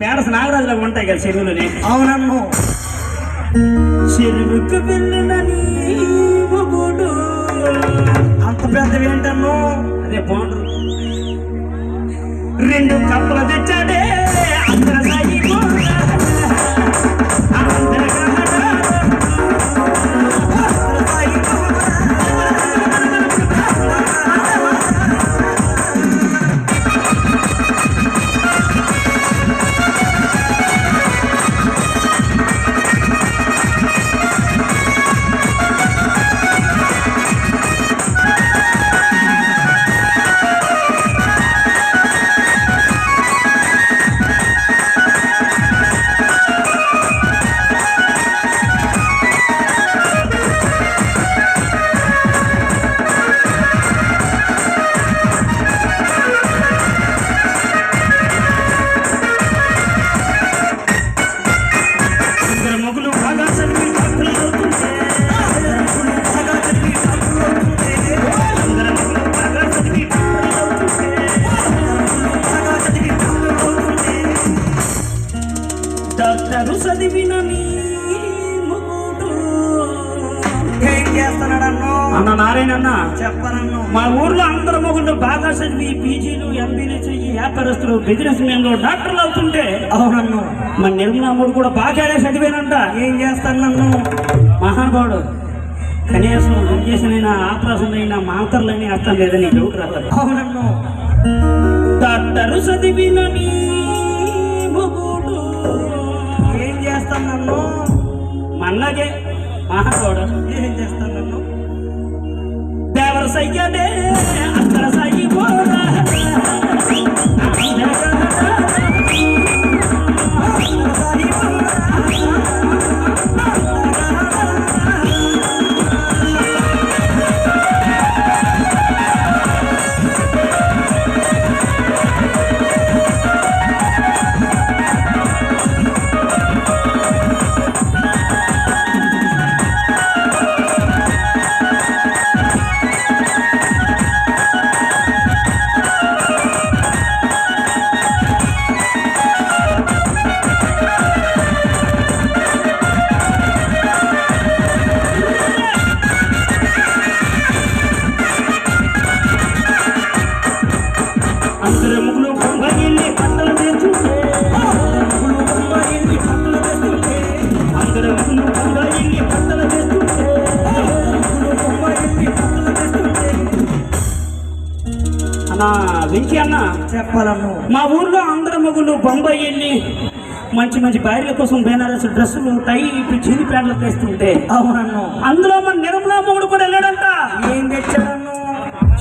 పేరస నాగరాజులా ఉంటాయి కదా చెరువులని. అవునన్ను. చెరువుకు వెళ్ళిన మొగుడు అంత పెద్దవి ఏంటన్ను? అదే పోండ్రు. రెండు కప్పులు తెచ్చాడే అందర సాయి డాక్టరు చదివిన ఏం చేస్తున్నాడన్ను? అన్న నారాయణ అన్న చెప్పనన్ను. మా ఊర్లో అందరు మొగుళ్ళు బాగా చదివి పీజీలు ఎంబీలు చెయ్యి వ్యాపారస్తులు బిజినెస్ మెన్లు డాక్టర్లు అవుతుంటే అవునన్ను. మన నిర్మలాముడు కూడా బాగానే చదివానంట. ఏం చేస్తాను నన్ను? మహానుభావుడు కనీసం ఇంజక్షన్ ఆపరేషన్ అయినా మాత్రలని అర్థం లేదని డౌట్ రావాలి. అవునన్ను. డాక్టరు చదివిన మొగుడు ఏం చేస్తాను నన్ను? మన్నగే మహానుభావుడు ఏం చేస్తాను నన్ను? దేవర సయ్యడే అందర సాయి బోడా వెంకీ అన్న చెప్పాలన్ను. మా ఊర్లో అందరు మొగుళ్ళు బొంబాయి వెళ్ళి మంచి మంచి భార్యల కోసం బేనారస్ డ్రెస్సులు టై జీని ప్యాంట్లు తెస్తుంటే అవునన్ను. అందులో మన నిర్మలా మొగుడు కూడా వెళ్ళాడంట. ఏం తెచ్చాడన్ను?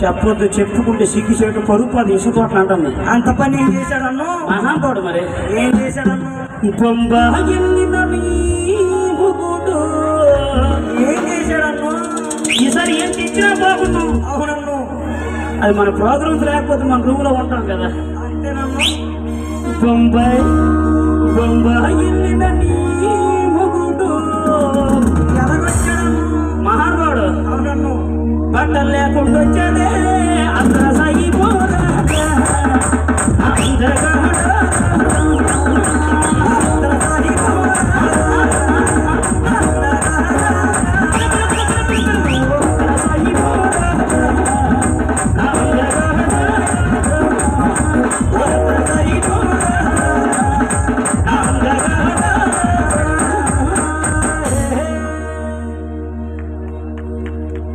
చెప్పొద్దు, చెప్పుకుంటే సిగ్గు చేయటం పరుపు అది ఇసుకోవటం అంటుంది. అంత పని ఏం చేశాడన్ను? మహానుభావుడు మరి ఏం చేశాడన్ను? బొంబాయి వెళ్ళిన మొగుడు ఏం చేశాడన్ను? ఈసారి ఏం తెచ్చినా బాగున్నాం. అవునన్ను. అది మన ప్రోగ్రామ్స్ లేకపోతే మన రూమ్ లో ఉంటాం కదా. అంతేనన్ను. బొంబాయి వెళ్ళిన మొగుడు ఎవరొచ్చాడన్ను? మహానుభావుడు అవునన్ను. బట్టలు లేకుండా వచ్చాడే అందర సాయి బోడా అందర అందర